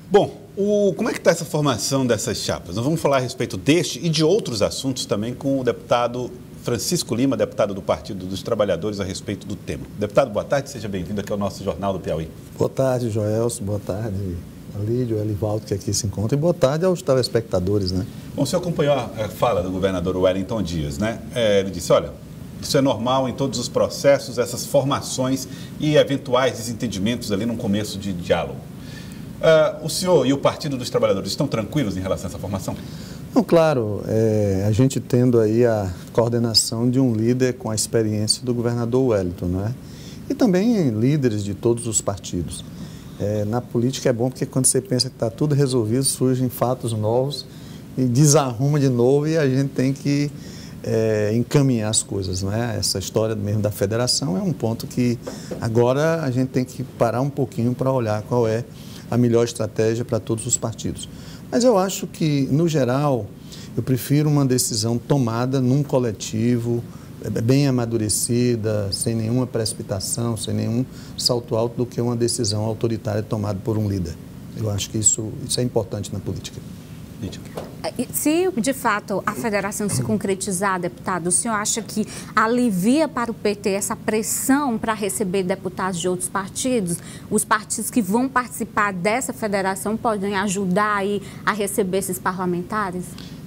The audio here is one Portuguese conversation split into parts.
Bom, como é que está essa formação dessas chapas? Nós vamos falar a respeito deste e de outros assuntos também com o deputado Francisco Lima, deputado do Partido dos Trabalhadores, a respeito do tema. Deputado, boa tarde, seja bem-vindo aqui ao nosso Jornal do Piauí. Boa tarde, Joelson, boa tarde, Alídio, Elivaldo, que aqui se encontra, e boa tarde aos telespectadores, né? Bom, o senhor acompanhou a fala do governador Wellington Dias, né? Ele disse, olha, isso é normal em todos os processos, essas formações e eventuais desentendimentos ali no começo de diálogo. O senhor e o Partido dos Trabalhadores estão tranquilos em relação a essa formação? Não, claro, a gente tendo aí a coordenação de um líder com a experiência do governador Wellington, não é? E também líderes de todos os partidos. Na política é bom porque quando você pensa que está tudo resolvido, surgem fatos novos e desarruma de novo e a gente tem que encaminhar as coisas, não é? Essa história mesmo da federação é um ponto que agora a gente tem que parar um pouquinho para olhar qual é a melhor estratégia para todos os partidos. Mas eu acho que, no geral, eu prefiro uma decisão tomada num coletivo, bem amadurecida, sem nenhuma precipitação, sem nenhum salto alto, do que uma decisão autoritária tomada por um líder. Eu acho que isso é importante na política. Se, de fato, a federação se concretizar, deputado, o senhor acha que alivia para o PT essa pressão para receber deputados de outros partidos? Os partidos que vão participar dessa federação podem ajudar aí a receber esses parlamentares?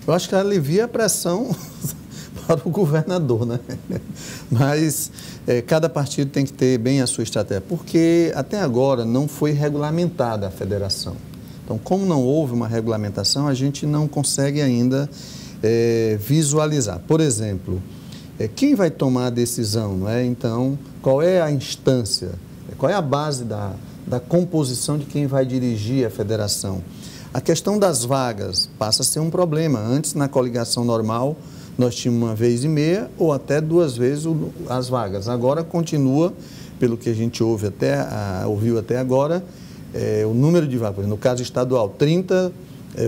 Eu acho que alivia a pressão para o governador, né? Mas cada partido tem que ter bem a sua estratégia, porque até agora não foi regulamentada a federação. Então, como não houve uma regulamentação, a gente não consegue ainda visualizar. Por exemplo, quem vai tomar a decisão, não é? Então, qual é a instância, qual é a base da composição de quem vai dirigir a federação? A questão das vagas passa a ser um problema. Antes, na coligação normal, nós tínhamos uma vez e meia ou até duas vezes as vagas. Agora continua, pelo que a gente ouviu até agora, o número de vagas. No caso estadual, 30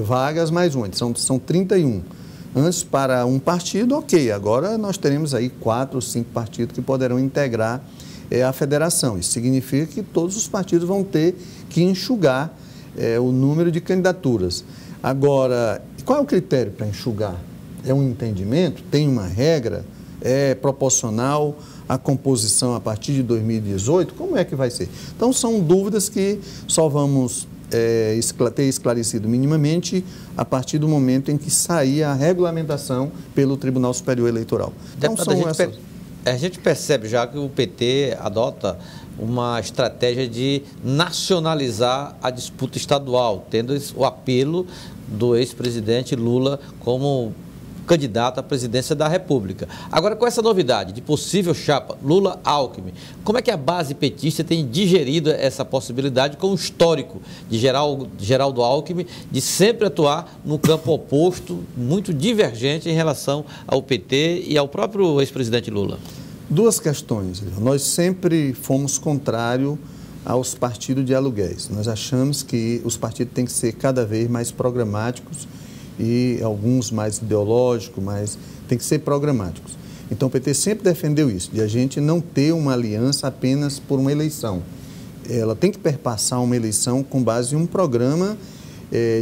vagas mais uma, são 31. Antes, para um partido, ok. Agora nós teremos aí 4 ou 5 partidos que poderão integrar a federação. Isso significa que todos os partidos vão ter que enxugar o número de candidaturas. Agora, qual é o critério para enxugar? É um entendimento? Tem uma regra? É proporcional à composição a partir de 2018? Como é que vai ser? Então, são dúvidas que só vamos ter esclarecido minimamente a partir do momento em que sair a regulamentação pelo Tribunal Superior Eleitoral. Então, a gente percebe já que o PT adota uma estratégia de nacionalizar a disputa estadual, tendo o apelo do ex-presidente Lula como candidato à presidência da República. Agora, com essa novidade de possível chapa Lula-Alckmin, como é que a base petista tem digerido essa possibilidade com o histórico de Geraldo Alckmin de sempre atuar no campo oposto, muito divergente em relação ao PT e ao próprio ex-presidente Lula? Duas questões. Nós sempre fomos contrários aos partidos de aluguéis. Nós achamos que os partidos têm que ser cada vez mais programáticos e alguns mais ideológicos, mas tem que ser programáticos. Então o PT sempre defendeu isso, de a gente não ter uma aliança apenas por uma eleição. Ela tem que perpassar uma eleição com base em um programa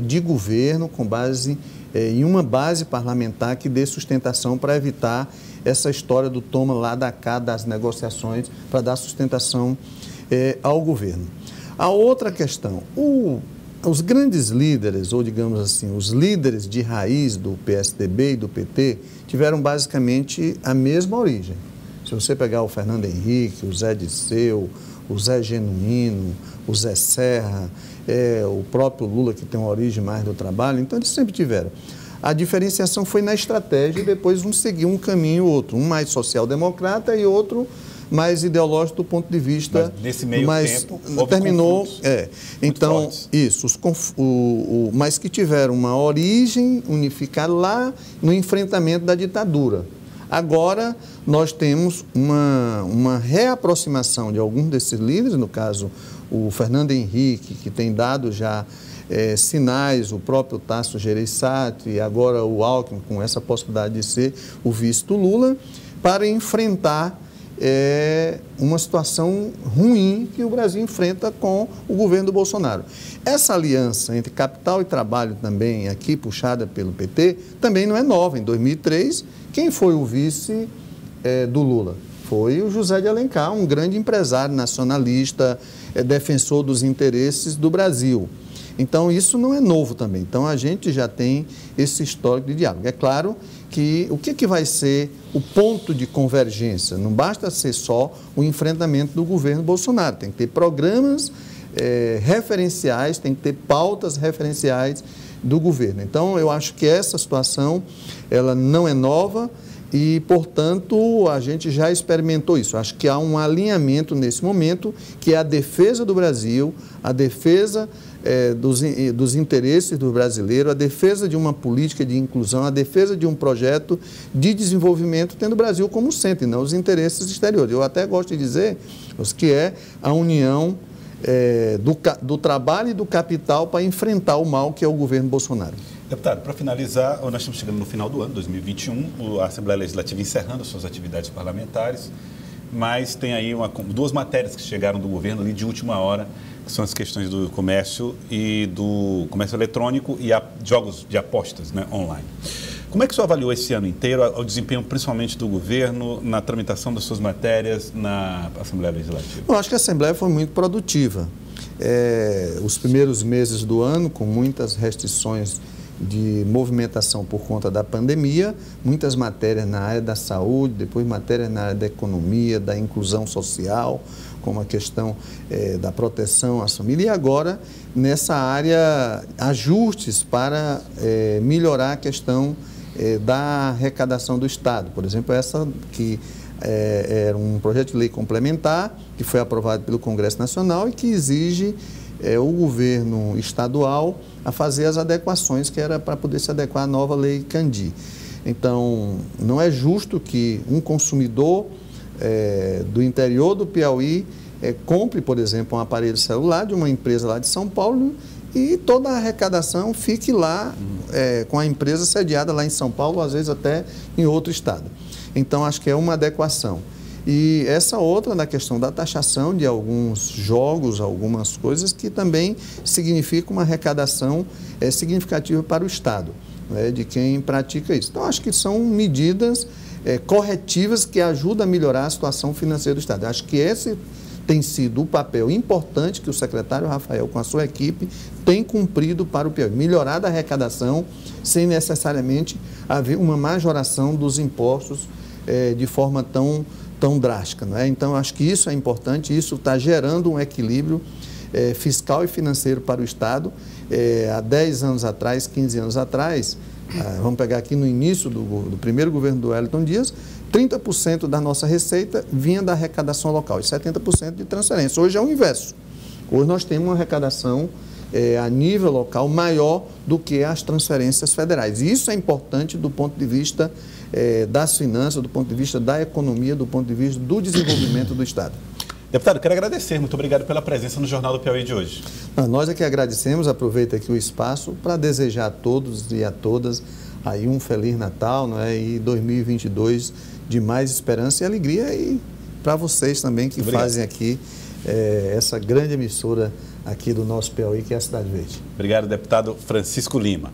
de governo, com base em uma base parlamentar que dê sustentação para evitar essa história do toma lá da cá das negociações para dar sustentação ao governo. A outra questão, os grandes líderes, ou digamos assim, os líderes de raiz do PSDB e do PT, tiveram basicamente a mesma origem. Se você pegar o Fernando Henrique, o Zé Disseu, o Zé Genuíno, o Zé Serra, o próprio Lula, que tem uma origem mais do trabalho, então eles sempre tiveram. A diferenciação foi na estratégia e depois um seguiu um caminho ou outro, um mais social-democrata e outro mais ideológico do ponto de vista... Mas nesse meio tempo, terminou, então, fortes. Isso, mas que tiveram uma origem unificada lá no enfrentamento da ditadura. Agora, nós temos uma reaproximação de alguns desses líderes, no caso, o Fernando Henrique, que tem dado já sinais, o próprio Tasso Gereissati e agora o Alckmin, com essa possibilidade de ser o vice do Lula, para enfrentar uma situação ruim que o Brasil enfrenta com o governo do Bolsonaro. Essa aliança entre capital e trabalho também, aqui puxada pelo PT, também não é nova. Em 2003, quem foi o vice do Lula? Foi o José de Alencar, um grande empresário nacionalista, defensor dos interesses do Brasil. Então, isso não é novo também. Então, a gente já tem esse histórico de diálogo. É claro que o que vai ser o ponto de convergência? Não basta ser só o enfrentamento do governo Bolsonaro. Tem que ter programas referenciais, tem que ter pautas referenciais do governo. Então, eu acho que essa situação, ela não é nova e, portanto, a gente já experimentou isso. Acho que há um alinhamento nesse momento, que é a defesa do Brasil, a defesa dos interesses do brasileiro, a defesa de uma política de inclusão, a defesa de um projeto de desenvolvimento, tendo o Brasil como centro, e não os interesses exteriores. Eu até gosto de dizer que é a união do trabalho e do capital para enfrentar o mal que é o governo Bolsonaro. Deputado, para finalizar, nós estamos chegando no final do ano, 2021, a Assembleia Legislativa encerrando as suas atividades parlamentares, mas tem aí duas matérias que chegaram do governo ali de última hora, que são as questões do comércio e do comércio eletrônico e jogos de apostas, né, online. Como é que o senhor avaliou esse ano inteiro o desempenho, principalmente do governo, na tramitação das suas matérias na Assembleia Legislativa? Eu acho que a Assembleia foi muito produtiva. Os primeiros meses do ano, com muitas restrições de movimentação por conta da pandemia, muitas matérias na área da saúde, depois matérias na área da economia, da inclusão social, como a questão da proteção às famílias, e agora nessa área ajustes para melhorar a questão da arrecadação do Estado. Por exemplo, essa que era um projeto de lei complementar que foi aprovado pelo Congresso Nacional e que exige o governo estadual a fazer as adequações que era para poder se adequar à nova lei Candir. Então, não é justo que um consumidor do interior do Piauí compre, por exemplo, um aparelho celular de uma empresa lá de São Paulo e toda a arrecadação fique lá com a empresa sediada lá em São Paulo, às vezes até em outro estado. Então, acho que é uma adequação. E essa outra da questão da taxação de alguns jogos, algumas coisas que também significa uma arrecadação significativa para o Estado, né, de quem pratica isso. Então, acho que são medidas corretivas que ajudam a melhorar a situação financeira do Estado. Acho que esse tem sido o papel importante que o secretário Rafael, com a sua equipe, tem cumprido para o Piauí. Melhorar a arrecadação sem necessariamente haver uma majoração dos impostos de forma tão drástica, não é? Então, acho que isso é importante, isso está gerando um equilíbrio fiscal e financeiro para o Estado. Há 10 anos atrás, 15 anos atrás, vamos pegar aqui no início do primeiro governo do Wellington Dias, 30% da nossa receita vinha da arrecadação local e 70% de transferência. Hoje é o inverso. Hoje nós temos uma arrecadação a nível local maior do que as transferências federais. E isso é importante do ponto de vista das finanças, do ponto de vista da economia, do ponto de vista do desenvolvimento do Estado. Deputado, quero agradecer. Muito obrigado pela presença no Jornal do Piauí de hoje. Nós é que agradecemos. Aproveito aqui o espaço para desejar a todos e a todas aí um Feliz Natal, não é? E 2022 de mais esperança e alegria, e para vocês também que fazem aqui essa grande emissora aqui do nosso Piauí, que é a Cidade Verde. Obrigado, deputado Francisco Lima.